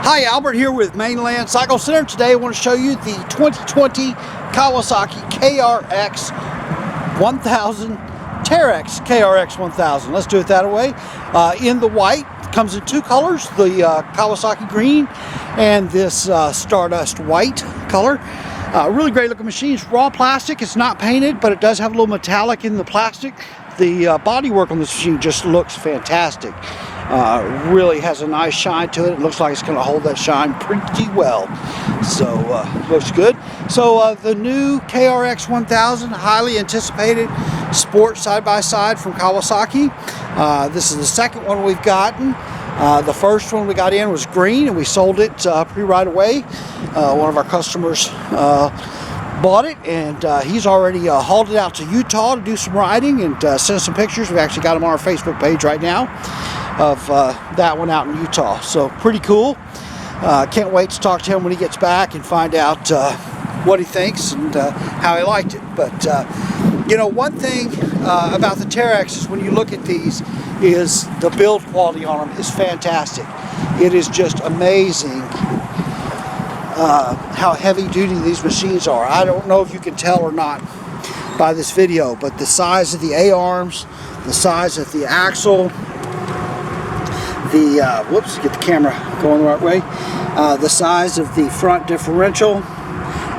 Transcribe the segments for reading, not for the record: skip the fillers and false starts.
Hi, Albert here with Mainland Cycle Center. Today I want to show you the 2020 Kawasaki KRX1000 Teryx KRX1000. Let's do it that way. In the white, comes in two colors, the Kawasaki green and this Stardust white color. Really great looking machine. It's raw plastic. It's not painted, but it does have a little metallic in the plastic. The bodywork on this machine just looks fantastic. Really has a nice shine to it. It looks like it's going to hold that shine pretty well. So looks good. So the new KRX1000, highly anticipated sports side-by-side from Kawasaki. This is the second one we've gotten. The first one we got in was green and we sold it pretty right away. One of our customers bought it, and he's already hauled it out to Utah to do some riding and send some pictures. We've actually got him on our Facebook page right now of that one out in Utah. So pretty cool. Can't wait to talk to him when he gets back and find out what he thinks and how he liked it. But you know, one thing about the Teryx is when you look at these is the build quality on them is fantastic. It is just amazing how heavy duty these machines are. I don't know if you can tell or not by this video, but the size of the A-arms, the size of the axle, the whoops, get the camera going the right way, the size of the front differential,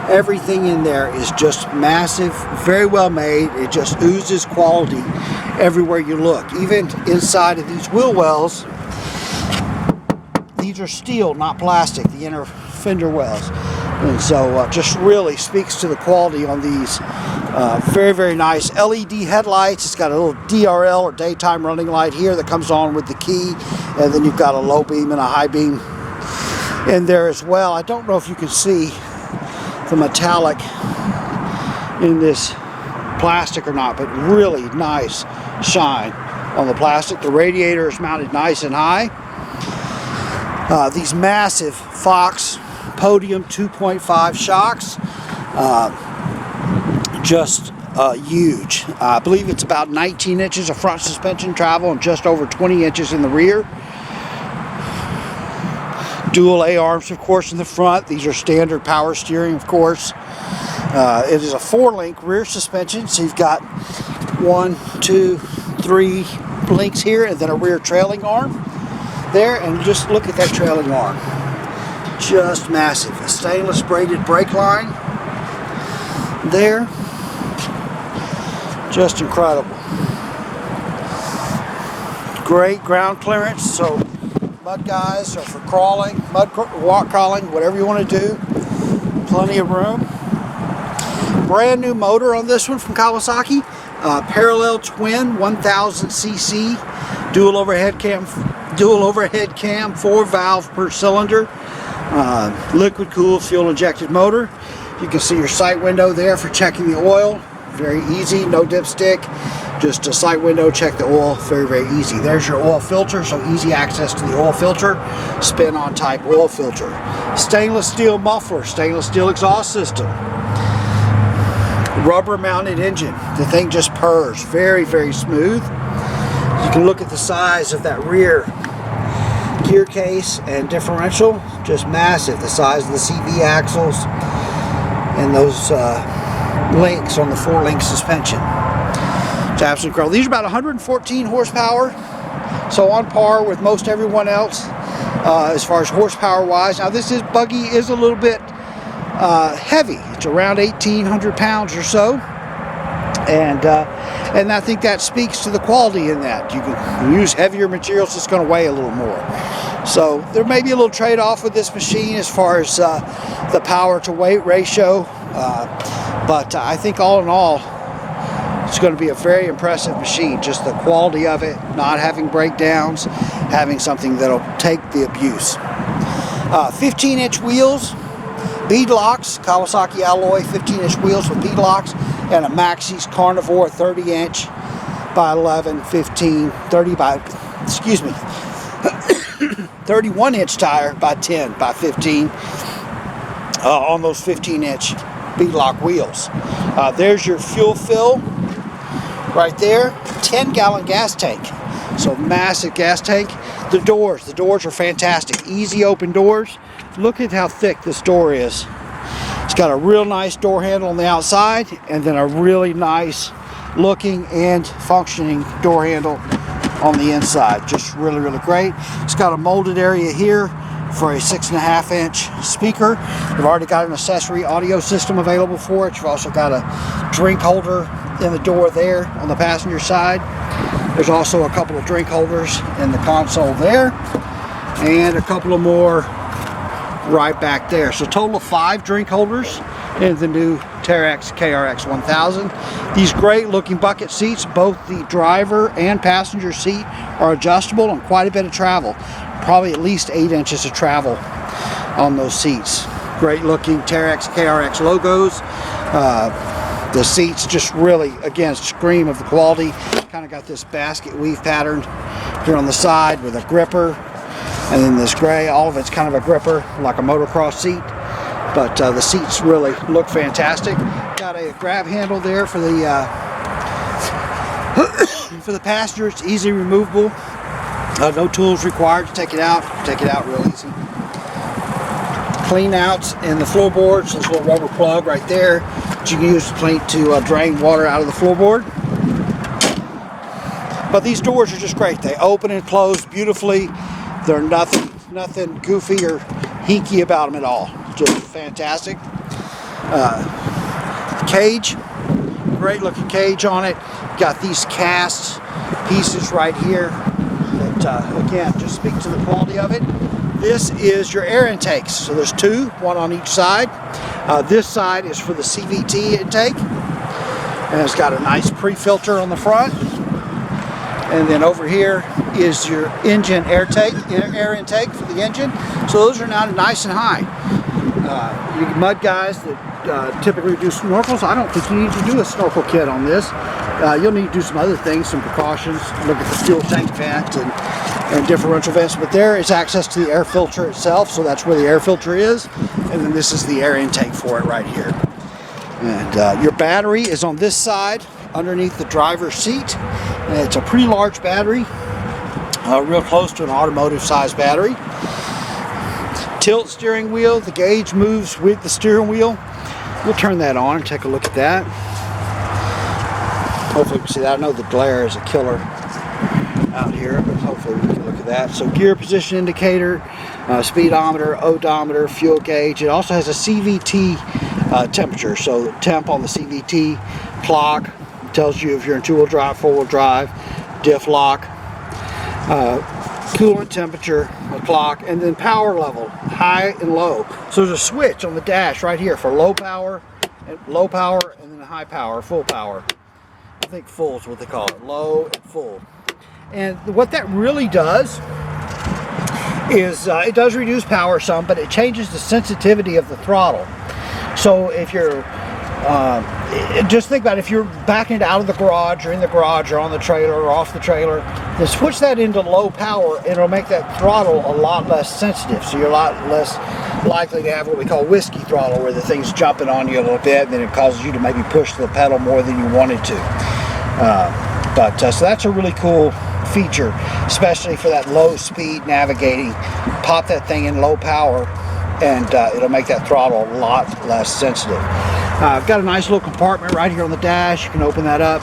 everything in there is just massive, very well made. It just oozes quality everywhere you look. Even inside of these wheel wells, these are steel, not plastic, the inner fender wells. And so just really speaks to the quality on these. Very, very nice LED headlights. It's got a little DRL or daytime running light here that comes on with the key, and then you've got a low beam and a high beam in there as well. I don't know if you can see the metallic in this plastic or not, but really nice shine on the plastic. The radiator is mounted nice and high. These massive Fox Podium 2.5 shocks, just huge. I believe it's about 19 inches of front suspension travel and just over 20 inches in the rear. Dual A-arms, of course, in the front. These are standard power steering, of course. It is a 4-link rear suspension, so you've got 1, 2, 3 links here and then a rear trailing arm there, and just look at that trailing arm. Just massive. A stainless braided brake line there. Just incredible. Great ground clearance, so mud guys or for crawling, walk crawling, whatever you want to do. Plenty of room. Brand new motor on this one from Kawasaki. Parallel twin 1000cc dual overhead cam 4-valve per cylinder. Liquid cooled fuel injected motor. You can see your sight window there for checking the oil. Very easy, no dipstick, just a sight window, check the oil, very, very easy. There's your oil filter, so easy access to the oil filter. Spin-on type oil filter. Stainless steel muffler, stainless steel exhaust system. Rubber mounted engine. The thing just purrs, very, very smooth. You can look at the size of that rear gear case and differential, just massive. The size of the CV axles and those links on the 4-link suspension. It's absolutely incredible. These are about 114 horsepower, so on par with most everyone else as far as horsepower wise. Now this buggy is a little bit heavy. It's around 1,800 pounds or so, and I think that speaks to the quality in that. You can use heavier materials, it's going to weigh a little more. So there may be a little trade-off with this machine as far as the power to weight ratio, but I think all in all it's going to be a very impressive machine. Just the quality of it, not having breakdowns, having something that'll take the abuse. 15-inch wheels, bead locks, Kawasaki alloy 15-inch wheels with bead locks, and a Maxxis Carnivore 30-inch by 11, 15, 30 by, excuse me, 31-inch tire by 10 by 15 on those 15-inch beadlock wheels. There's your fuel fill right there. 10-gallon gas tank. So massive gas tank. The doors are fantastic. Easy open doors. Look at how thick this door is. It's got a real nice door handle on the outside, and then a really nice looking and functioning door handle on the inside. Just really, really great. It's got a molded area here for a 6.5-inch speaker. You've already got an accessory audio system available for it. You've also got a drink holder in the door there on the passenger side. There's also a couple of drink holders in the console there, and a couple of more right back there. So a total of 5 drink holders in the new Teryx KRX1000. These great looking bucket seats, both the driver and passenger seat, are adjustable and quite a bit of travel. Probably at least 8 inches of travel on those seats. Great looking Teryx KRX logos. The seats just really, again, scream of the quality. Kind of got this basket weave pattern here on the side with a gripper, and then this gray, all of it's kind of a gripper like a motocross seat, but the seats really look fantastic. Got a grab handle there for the for the passenger. It's easy removable. No tools required to take it out. Take it out real easy. Clean outs in the floorboards. There's a little rubber plug right there that you can use to drain water out of the floorboard. But these doors are just great. They open and close beautifully. They're nothing goofy or hinky about them at all. Just fantastic. Cage, great looking cage on it. Got these cast pieces right here that again just speak to the quality of it. This is your air intakes. So there's 2, one on each side. This side is for the CVT intake, and it's got a nice pre-filter on the front. And then over here is your engine air intake for the engine. So those are now nice and high. You mud guys that typically do snorkels, I don't think you need to do a snorkel kit on this. You'll need to do some other things, some precautions. Look at the fuel tank vent and differential vents. But there is access to the air filter itself, so that's where the air filter is. And then this is the air intake for it right here. And your battery is on this side underneath the driver's seat. And it's a pretty large battery, real close to an automotive size battery. Tilt steering wheel, the gauge moves with the steering wheel. We'll turn that on and take a look at that. Hopefully we can see that. I know the glare is a killer out here, but hopefully we can look at that. So gear position indicator, speedometer, odometer, fuel gauge. It also has a CVT temperature. So temp on the CVT clock tells you if you're in 2-wheel drive, 4-wheel drive, diff lock, coolant temperature, the clock, and then power level, high and low. So there's a switch on the dash right here for low power, and then high power, full power. I think full is what they call it, low and full. And what that really does is it does reduce power some, but it changes the sensitivity of the throttle. So if you're just think about it, if you're backing it out of the garage or in the garage or on the trailer or off the trailer, then switch that into low power and it'll make that throttle a lot less sensitive. So you're a lot less likely to have what we call whiskey throttle, where the thing's jumping on you a little bit and then it causes you to maybe push the pedal more than you wanted to. So that's a really cool feature, especially for that low speed navigating. Pop that thing in low power and it'll make that throttle a lot less sensitive. I've got a nice little compartment right here on the dash. You can open that up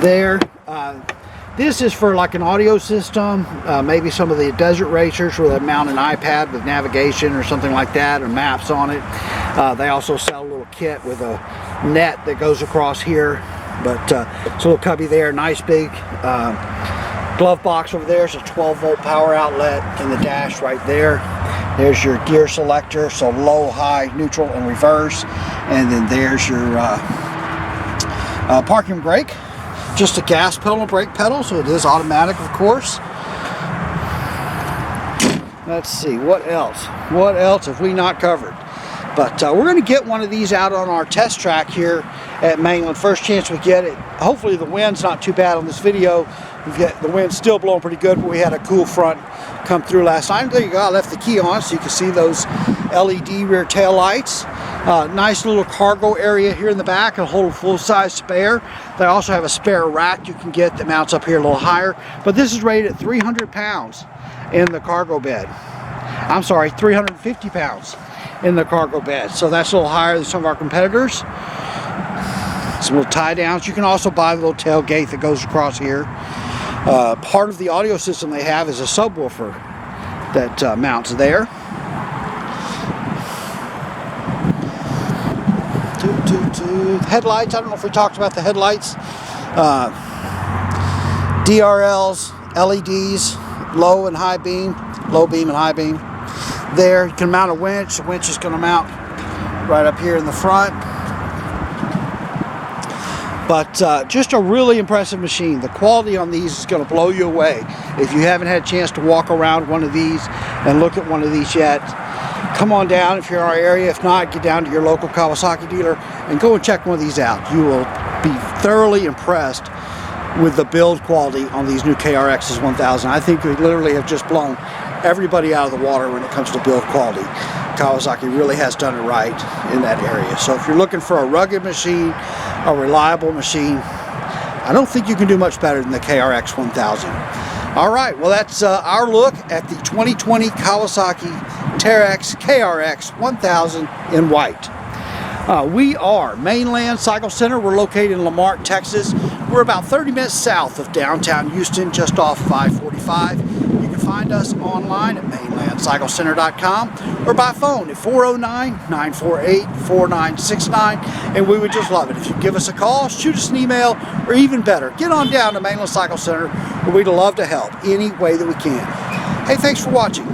there. This is for like an audio system, maybe some of the desert racers where they mount an iPad with navigation or something like that, or maps on it. They also sell a little kit with a net that goes across here. But it's a little cubby there, nice big glove box over there. It's a 12-volt power outlet in the dash right there. There's your gear selector, so low, high, neutral, and reverse. And then there's your parking brake. Just a gas pedal and brake pedal, so it is automatic, of course. Let's see, what else? What else have we not covered? But we're going to get one of these out on our test track here at Mainland. First chance we get it. Hopefully the wind's not too bad on this video. The wind's still blowing pretty good, but we had a cool front come through last time. There you go. I left the key on so you can see those LED rear tail lights. Nice little cargo area here in the back, a whole full-size spare. They also have a spare rack you can get that mounts up here a little higher, but this is rated at 300 pounds in the cargo bed. I'm sorry, 350 pounds in the cargo bed, so that's a little higher than some of our competitors. Some little tie downs. You can also buy the little tailgate that goes across here. Part of the audio system they have is a subwoofer that mounts there. Headlights, I don't know if we talked about the headlights. DRLs, LEDs, low and high beam, low beam and high beam. There, you can mount a winch. The winch is going to mount right up here in the front. But just a really impressive machine. The quality on these is going to blow you away. If you haven't had a chance to walk around one of these and look at one of these yet, come on down if you're in our area. If not, get down to your local Kawasaki dealer and go and check one of these out. You will be thoroughly impressed with the build quality on these new KRXs 1000. I think we literally have just blown everybody out of the water when it comes to build quality. Kawasaki really has done it right in that area. So if you're looking for a rugged machine, a reliable machine, I don't think you can do much better than the KRX 1000. All right, well, that's our look at the 2020 Kawasaki Teryx KRX 1000 in white. We are Mainland Cycle Center. We're located in Marque, Texas. We're about 30 minutes south of downtown Houston, just off 545. You can find us online at mainlandcyclecenter.com or by phone at 409-948-4969. And we would just love it if you give us a call, shoot us an email, or even better, get on down to Mainland Cycle Center, where we'd love to help any way that we can. Hey, thanks for watching.